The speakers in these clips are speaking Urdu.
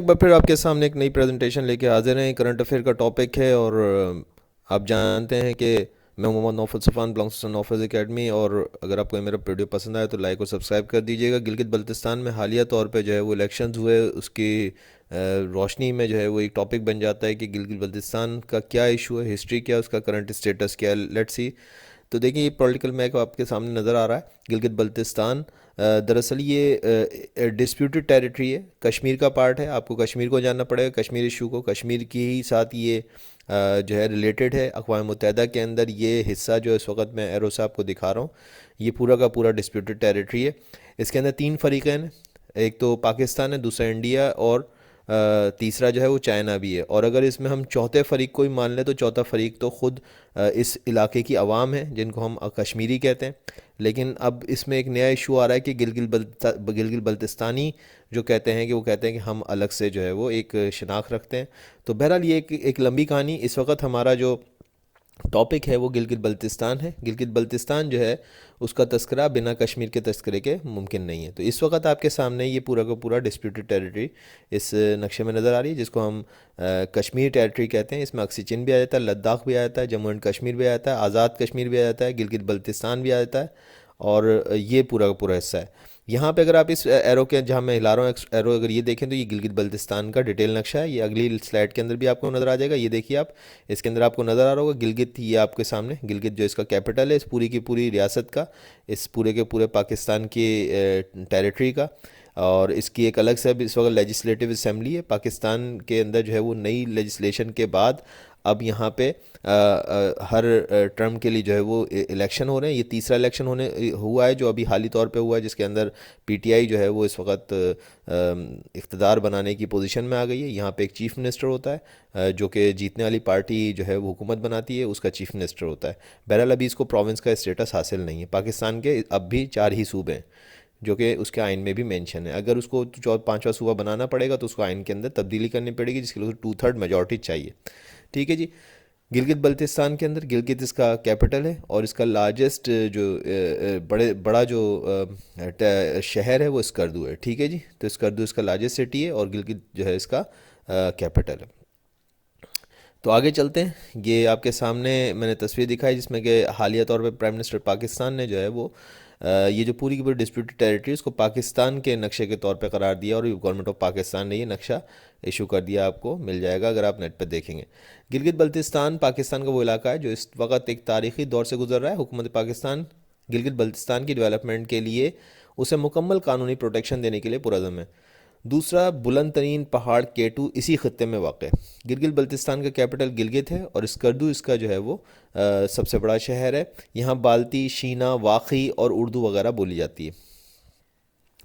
ایک بار پھر آپ کے سامنے ایک نئی پریزنٹیشن لے کے حاضر ہیں. کرنٹ افیئر کا ٹاپک ہے اور آپ جانتے ہیں کہ میں Muhammad Naufal Safan belongs to Naufal academy. اور اگر آپ کو میرا ویڈیو پسند آئے تو لائک اور سبسکرائب کر دیجیے گا. گلگت بلتستان میں حالیہ طور پہ جو ہے وہ الیکشنز ہوئے, اس کی روشنی میں جو ہے وہ ایک ٹاپک بن جاتا ہے کہ گلگت بلتستان کا کیا ایشو ہے, ہسٹری کیا ہے, اس کا کرنٹ اسٹیٹس کیا ہے. Let's see. تو دیکھیں یہ پولیٹیکل میپ آپ کے سامنے نظر آ رہا ہے. گلگت بلتستان دراصل یہ ڈسپیوٹڈ ٹیریٹری ہے, کشمیر کا پارٹ ہے. آپ کو کشمیر کو جاننا پڑے گا, کشمیر ایشو کو. کشمیر کی ہی ساتھ یہ جو ہے ریلیٹڈ ہے. اقوام متحدہ کے اندر یہ حصہ جو اس وقت میں ایرو سے آپ کو دکھا رہا ہوں, یہ پورا کا پورا ڈسپیوٹڈ ٹیریٹری ہے. اس کے اندر تین فریقین ہیں, ایک تو پاکستان ہے, دوسرا انڈیا, اور تیسرا جو ہے وہ چائنا بھی ہے. اور اگر اس میں ہم چوتھے فریق کو ہی مان لیں تو چوتھا فریق تو خود اس علاقے کی عوام ہے جن کو ہم کشمیری کہتے ہیں. لیکن اب اس میں ایک نیا ایشو آ رہا ہے کہ گلگت بلتستانی جو کہتے ہیں کہ ہم الگ سے جو ہے وہ ایک شناخت رکھتے ہیں. تو بہرحال یہ ایک لمبی کہانی. اس وقت ہمارا جو ٹاپک ہے وہ گلگت بلتستان ہے. گلگت بلتستان جو ہے اس کا تذکرہ بنا کشمیر کے تذکرے کے ممکن نہیں ہے. تو اس وقت آپ کے سامنے یہ پورا کا پورا ڈسپیوٹڈ ٹیریٹری اس نقشے میں نظر آ رہی ہے, جس کو ہم کشمیر ٹیریٹری کہتے ہیں. اس میں اکسی چین بھی آ جاتا ہے, لداخ بھی آ جاتا ہے, جموں اینڈ کشمیر بھی آ جاتا ہے, آزاد کشمیر بھی آ جاتا ہے, گلگت بلتستان بھی آ جاتا ہے, اور یہ پورا کا پورا حصہ ہے. یہاں پہ اگر آپ اس ایرو کے جہاں میں ہلا رہا ہوں ایرو اگر یہ دیکھیں تو یہ گلگت بلتستان کا ڈیٹیل نقشہ ہے. یہ اگلی سلائڈ کے اندر بھی آپ کو نظر آ جائے گا. یہ دیکھیے آپ, اس کے اندر آپ کو نظر آ رہا ہوگا گلگت, یہ آپ کے سامنے گلگت جو اس کا کیپٹل ہے اس پوری کی پوری ریاست کا, اس پورے کے پورے پاکستان کی ٹیریٹری کا. اور اس کی ایک الگ سے اب اس وقت لیجسلیٹو اسمبلی ہے پاکستان کے اندر جو ہے وہ نئی لیجسلیشن کے بعد اب یہاں پہ ہر ٹرم کے لیے جو ہے وہ الیکشن ہو رہے ہیں. یہ تیسرا الیکشن ہوا ہے جو ابھی حالی طور پہ ہوا ہے, جس کے اندر پی ٹی آئی جو ہے وہ اس وقت اقتدار بنانے کی پوزیشن میں آ گئی ہے. یہاں پہ ایک چیف منسٹر ہوتا ہے جو کہ جیتنے والی پارٹی جو ہے وہ حکومت بناتی ہے, اس کا چیف منسٹر ہوتا ہے. بہرحال ابھی اس کو پروونس کا اسٹیٹس حاصل نہیں ہے. پاکستان کے اب بھی 4 ہی صوبے ہیں جو کہ اس کے آئین میں بھی مینشن ہے. اگر اس کو پانچواں صوبہ بنانا پڑے گا تو اس کو آئین کے اندر تبدیلی کرنی پڑے گی, جس کے لیے 2/3 میجورٹی چاہیے. ٹھیک ہے جی. گلگت بلتستان کے اندر گلگت اس کا کیپٹل ہے, اور اس کا لارجسٹ جو بڑا جو شہر ہے وہ اسکردو ہے. ٹھیک ہے جی. تو اسکردو اس کا لارجسٹ سٹی ہے اور گلگت جو ہے اس کا کیپٹل ہے. تو آگے چلتے ہیں. یہ آپ کے سامنے میں نے تصویر دکھائی جس میں کہ حالیہ طور پہ پرائم منسٹر پاکستان نے جو ہے وہ یہ جو پوری کی پوری ڈسپیوٹڈ ٹیریٹری اس کو پاکستان کے نقشے کے طور پہ قرار دیا, اور گورنمنٹ آف پاکستان نے یہ نقشہ ایشو کر دیا. آپ کو مل جائے گا اگر آپ نیٹ پہ دیکھیں گے. گلگت بلتستان پاکستان کا وہ علاقہ ہے جو اس وقت ایک تاریخی دور سے گزر رہا ہے. حکومت پاکستان گلگت بلتستان کی ڈیولپمنٹ کے لیے اسے مکمل قانونی پروٹیکشن دینے کے لیے پرعزم ہے. دوسرا, بلند ترین پہاڑ کیٹو اسی خطے میں واقع ہے. گلگت بلتستان کا کیپٹل گلگت ہے, اور اسکردو اس کا جو ہے وہ سب سے بڑا شہر ہے. یہاں بالتی, شینا, واقعی اور اردو وغیرہ بولی جاتی ہے.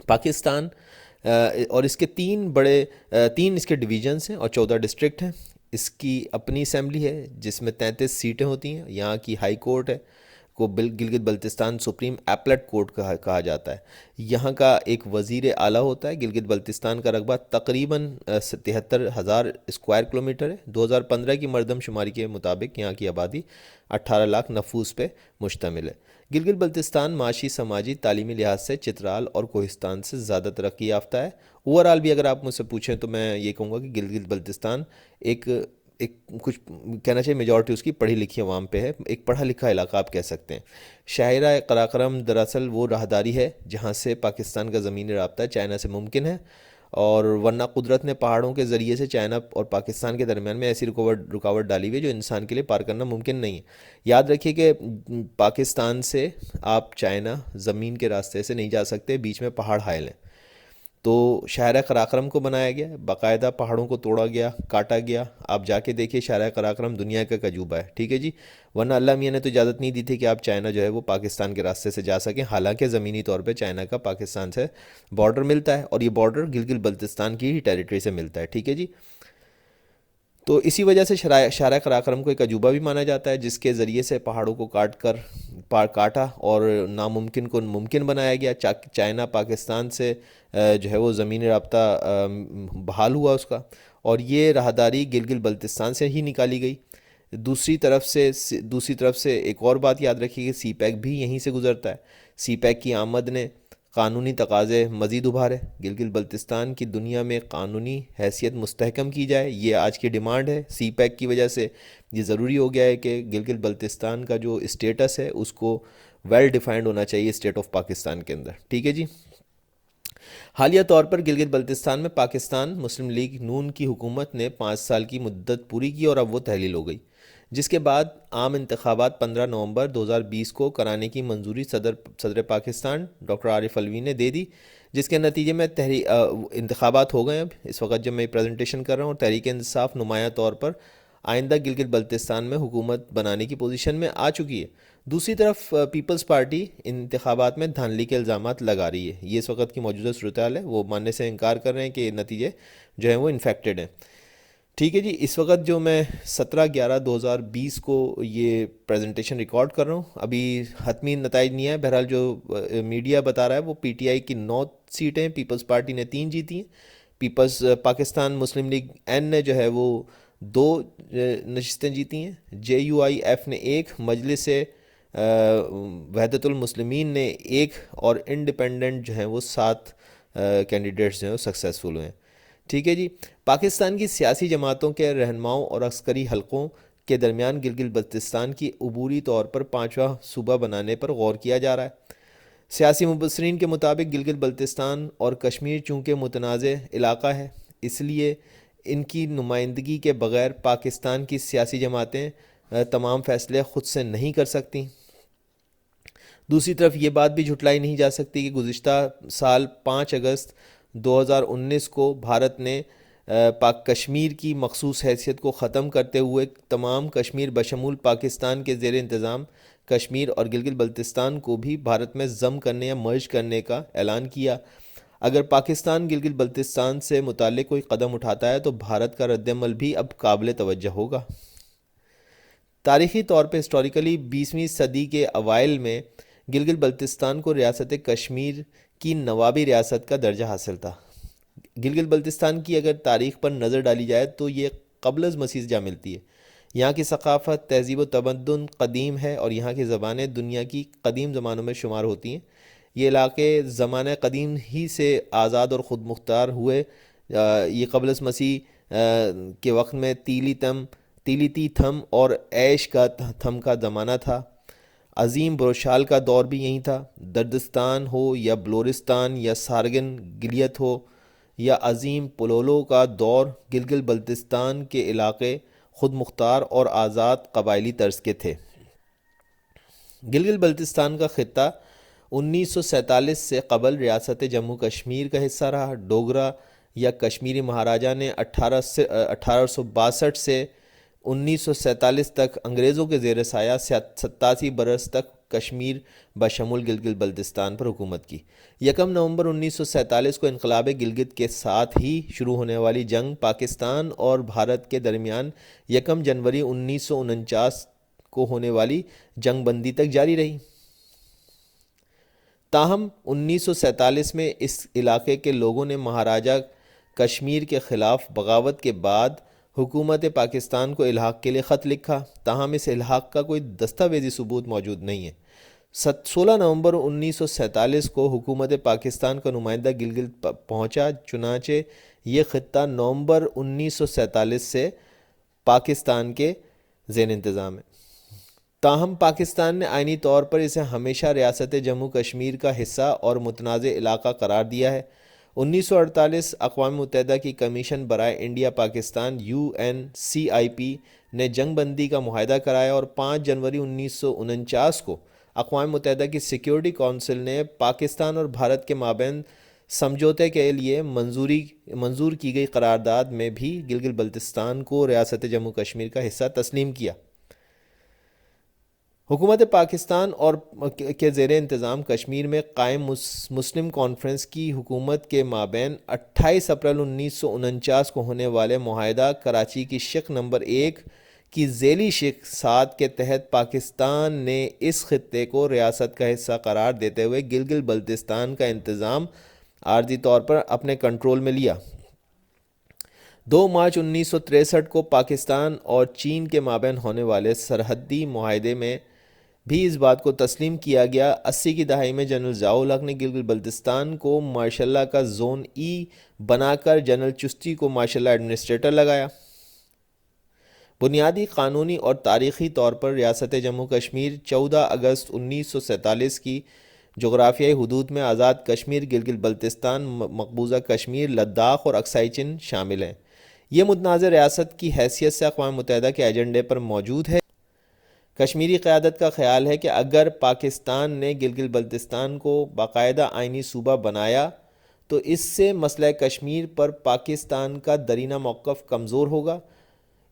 پاکستان اور اس کے تین اس کے ڈویژنس ہیں اور 14 ڈسٹرکٹ ہیں. اس کی اپنی اسمبلی ہے جس میں 33 سیٹیں ہوتی ہیں. یہاں کی ہائی کورٹ ہے کو Gilgit Baltistan supreme applet court کہا جاتا ہے. یہاں کا ایک وزیر اعلیٰ ہوتا ہے. گلگت بلتستان کا رقبہ تقریباً 73,000 اسکوائر کلومیٹر ہے. 2015 کی مردم شماری کے مطابق یہاں کی آبادی 18 لاکھ نفوس پہ مشتمل ہے. گلگت بلتستان معاشی, سماجی, تعلیمی لحاظ سے چترال اور کوہستان سے زیادہ ترقی یافتہ ہے. اوورآل بھی اگر آپ مجھ سے پوچھیں تو میں یہ کہوں گا کہ گلگت بلتستان ایک کچھ کہنا چاہیے میجورٹی اس کی پڑھی لکھی عوام پہ ہے. ایک پڑھا لکھا علاقہ آپ کہہ سکتے ہیں. شاہراہ قراقرم دراصل وہ راہداری ہے جہاں سے پاکستان کا زمینی رابطہ چائنا سے ممکن ہے, اور ورنہ قدرت نے پہاڑوں کے ذریعے سے چائنا اور پاکستان کے درمیان میں ایسی رکاوٹ ڈالی ہوئی ہے جو انسان کے لیے پار کرنا ممکن نہیں ہے. یاد رکھیے کہ پاکستان سے آپ چائنا زمین کے راستے سے نہیں جا سکتے, بیچ میں پہاڑ حائل ہیں. تو شاہراہ قراقرم کو بنایا گیا, باقاعدہ پہاڑوں کو توڑا گیا, کاٹا گیا. آپ جا کے دیکھیے شاہراہ قراقرم دنیا کا عجوبہ ہے. ٹھیک ہے جی. ورنہ اللہ میاں نے تو اجازت نہیں دی تھی کہ آپ چائنا جو ہے وہ پاکستان کے راستے سے جا سکیں, حالانکہ زمینی طور پہ چائنا کا پاکستان سے بارڈر ملتا ہے, اور یہ بارڈر گلگت بلتستان کی ہی ٹیریٹری سے ملتا ہے. ٹھیک ہے جی. تو اسی وجہ سے شاہراہ قراقرم کو ایک عجوبہ بھی مانا جاتا ہے, جس کے ذریعے سے پہاڑوں کو کاٹا اور ناممکن کو ممکن بنایا گیا. چائنا پاکستان سے جو ہے وہ زمینی رابطہ بحال ہوا اس کا, اور یہ راہداری گلگت بلتستان سے ہی نکالی گئی. دوسری طرف سے ایک اور بات یاد رکھیے کہ سی پیک بھی یہیں سے گزرتا ہے. سی پیک کی آمد نے قانونی تقاضے مزید ابھارے، گلگت بلتستان کی دنیا میں قانونی حیثیت مستحکم کی جائے، یہ آج کی ڈیمانڈ ہے۔ سی پیک کی وجہ سے یہ ضروری ہو گیا ہے کہ گلگت بلتستان کا جو اسٹیٹس ہے اس کو ویل ڈیفائنڈ ہونا چاہیے اسٹیٹ آف پاکستان کے اندر، ٹھیک ہے جی۔ حالیہ طور پر گلگت بلتستان میں پاکستان مسلم لیگ نون کی حکومت نے 5 سال کی مدت پوری کی اور اب وہ تحلیل ہو گئی، جس کے بعد عام انتخابات 15 نومبر 2020 کو کرانے کی منظوری صدر پاکستان ڈاکٹر عارف الوی نے دے دی، جس کے نتیجے میں انتخابات ہو گئے۔ اب اس وقت جب میں پریزنٹیشن کر رہا ہوں، تحریک انصاف نمایاں طور پر آئندہ گلگت بلتستان میں حکومت بنانے کی پوزیشن میں آ چکی ہے۔ دوسری طرف پیپلز پارٹی انتخابات میں دھاندلی کے الزامات لگا رہی ہے، یہ اس وقت کی موجودہ صورتحال ہے، وہ ماننے سے انکار کر رہے ہیں کہ نتیجے جو ہیں وہ انفیکٹڈ ہیں، ٹھیک ہے جی۔ اس وقت جو میں 17/11/2020 کو یہ پریزنٹیشن ریکارڈ کر رہا ہوں، ابھی حتمی نتائج نہیں ہے، بہرحال جو میڈیا بتا رہا ہے وہ پی ٹی آئی کی 9 سیٹیں، پیپلز پارٹی نے 3 جیتی ہیں، پاکستان مسلم لیگ این نے جو ہے وہ 2 نشستیں جیتی ہیں، جے یو آئی ایف نے 1، مجلس وحدت المسلمین نے 1 اور انڈیپینڈنٹ جو ہیں وہ 7 کینڈیڈیٹس جو ہیں وہ سکسیسفل ہوئے ہیں، ٹھیک ہے جی۔ پاکستان کی سیاسی جماعتوں کے رہنماؤں اور عسکری حلقوں کے درمیان گلگت بلتستان کی عبوری طور پر 5واں صوبہ بنانے پر غور کیا جا رہا ہے۔ سیاسی مبصرین کے مطابق گلگت بلتستان اور کشمیر چونکہ متنازع علاقہ ہے، اس لیے ان کی نمائندگی کے بغیر پاکستان کی سیاسی جماعتیں تمام فیصلے خود سے نہیں کر سکتی۔ دوسری طرف یہ بات بھی جھٹلائی نہیں جا سکتی کہ گزشتہ سال 5 اگست 2019 کو بھارت نے پاک کشمیر کی مخصوص حیثیت کو ختم کرتے ہوئے تمام کشمیر بشمول پاکستان کے زیر انتظام کشمیر اور گلگت بلتستان کو بھی بھارت میں ضم کرنے یا مرج کرنے کا اعلان کیا۔ اگر پاکستان گلگت بلتستان سے متعلق کوئی قدم اٹھاتا ہے تو بھارت کا رد عمل بھی اب قابل توجہ ہوگا۔ تاریخی طور پہ ہسٹوریکلی 20ویں صدی کے اوائل میں گلگت بلتستان کو ریاست کشمیر کی نوابی ریاست کا درجہ حاصل تھا۔ گلگت بلتستان کی اگر تاریخ پر نظر ڈالی جائے تو یہ قبل از مسیح جا ملتی ہے۔ یہاں کی ثقافت، تہذیب و تمدن قدیم ہے اور یہاں کی زبانیں دنیا کی قدیم زبانوں میں شمار ہوتی ہیں۔ یہ علاقے زمانہ قدیم ہی سے آزاد اور خود مختار ہوئے۔ یہ قبل از مسیح کے وقت میں تیلی تی تھم اور عیش کا تھم کا زمانہ تھا۔ عظیم بروشال کا دور بھی یہیں تھا۔ دردستان ہو یا بلورستان یا سارگن گلیت ہو یا عظیم پلولو کا دور، گلگت بلتستان کے علاقے خود مختار اور آزاد قبائلی طرز کے تھے۔ گلگت بلتستان کا خطہ 1947 سے قبل ریاست جموں کشمیر کا حصہ رہا۔ ڈوگرا یا کشمیری مہاراجہ نے 1862 سے 1947 تک انگریزوں کے زیر سایہ 87 برس تک کشمیر بشمول گلگت بلتستان پر حکومت کی۔ 1 نومبر 1947 کو انقلاب گلگت کے ساتھ ہی شروع ہونے والی جنگ پاکستان اور بھارت کے درمیان 1 جنوری 1949 کو ہونے والی جنگ بندی تک جاری رہی۔ تاہم 1947 میں اس علاقے کے لوگوں نے مہاراجہ کشمیر کے خلاف بغاوت کے بعد حکومت پاکستان کو الحاق کے لیے خط لکھا، تاہم اس الحاق کا کوئی دستاویزی ثبوت موجود نہیں ہے۔ 16 نومبر 1947 کو حکومت پاکستان کا نمائندہ گلگت پہنچا، چنانچہ یہ خطہ نومبر 1947 سے پاکستان کے زیر انتظام ہے۔ تاہم پاکستان نے آئینی طور پر اسے ہمیشہ ریاست جموں کشمیر کا حصہ اور متنازع علاقہ قرار دیا ہے۔ 1948 اقوام متحدہ کی کمیشن برائے انڈیا پاکستان UNCIP نے جنگ بندی کا معاہدہ کرایا اور 5 جنوری 1949 کو اقوام متحدہ کی سیکیورٹی کونسل نے پاکستان اور بھارت کے مابین سمجھوتے کے لیے منظور کی گئی قرارداد میں بھی گلگت بلتستان کو ریاست جموں کشمیر کا حصہ تسلیم کیا۔ حکومت پاکستان اور کے زیر انتظام کشمیر میں قائم مسلم کانفرنس کی حکومت کے مابین 28 اپریل 1949 کو ہونے والے معاہدہ کراچی کی شق نمبر 1 کی ذیلی شق 7 کے تحت پاکستان نے اس خطے کو ریاست کا حصہ قرار دیتے ہوئے گلگت بلتستان کا انتظام عارضی طور پر اپنے کنٹرول میں لیا۔ 2 مارچ 1963 کو پاکستان اور چین کے مابین ہونے والے سرحدی معاہدے میں بھی اس بات کو تسلیم کیا گیا۔ 80 کی دہائی میں جنرل ضیاء الحق نے گلگت بلتستان کو مارشل لا کا زون ای بنا کر جنرل چشتی کو مارشل لا ایڈمنسٹریٹر لگایا۔ بنیادی قانونی اور تاریخی طور پر ریاست جموں کشمیر 14 اگست 1947 کی جغرافیائی حدود میں آزاد کشمیر، گلگت بلتستان، مقبوضہ کشمیر، لداخ اور اکسائی چین شامل ہیں۔ یہ متنازع ریاست کی حیثیت سے اقوام متحدہ کے ایجنڈے پر موجود ہے۔ کشمیری قیادت کا خیال ہے کہ اگر پاکستان نے گلگت بلتستان کو باقاعدہ آئینی صوبہ بنایا تو اس سے مسئلہ کشمیر پر پاکستان کا درینہ موقف کمزور ہوگا،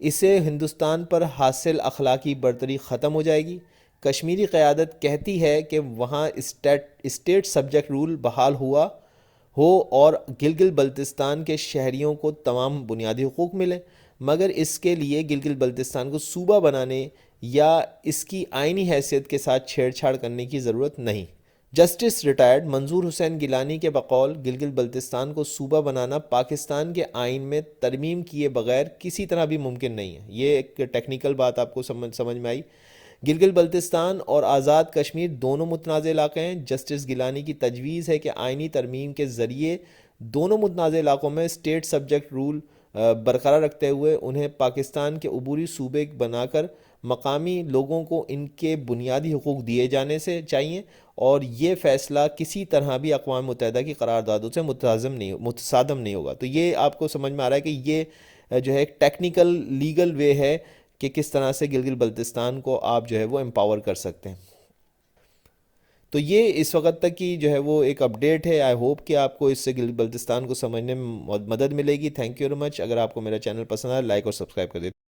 اسے ہندوستان پر حاصل اخلاقی برتری ختم ہو جائے گی۔ کشمیری قیادت کہتی ہے کہ وہاں اسٹیٹ سبجیکٹ رول بحال ہو اور گلگت بلتستان کے شہریوں کو تمام بنیادی حقوق ملیں، مگر اس کے لیے گلگت بلتستان کو صوبہ بنانے یا اس کی آئینی حیثیت کے ساتھ چھیڑ چھاڑ کرنے کی ضرورت نہیں۔ جسٹس ریٹائرڈ منظور حسین گیلانی کے بقول گلگت بلتستان کو صوبہ بنانا پاکستان کے آئین میں ترمیم کیے بغیر کسی طرح بھی ممکن نہیں ہے۔ یہ ایک ٹیکنیکل بات آپ کو سمجھ میں آئی۔ گلگت بلتستان اور آزاد کشمیر دونوں متنازع علاقے ہیں۔ جسٹس گیلانی کی تجویز ہے کہ آئینی ترمیم کے ذریعے دونوں متنازع علاقوں میں اسٹیٹ سبجیکٹ رول برقرار رکھتے ہوئے انہیں پاکستان کے عبوری صوبے بنا کر مقامی لوگوں کو ان کے بنیادی حقوق دیے جانے سے چاہیے، اور یہ فیصلہ کسی طرح بھی اقوام متحدہ کی قراردادوں سے متصادم نہیں ہوگا۔ تو یہ آپ کو سمجھ میں آ رہا ہے کہ یہ جو ہے ایک ٹیکنیکل لیگل وے ہے کہ کس طرح سے گلگت بلتستان کو آپ جو ہے وہ امپاور کر سکتے ہیں۔ تو یہ اس وقت تک کی جو ہے وہ ایک اپڈیٹ ہے۔ آئی ہوپ کہ آپ کو اس سے گلگت بلتستان کو سمجھنے میں مدد ملے گی۔ Thank you very much. اگر آپ کو میرا چینل پسند آئے لائک اور سبسکرائب کر دیں۔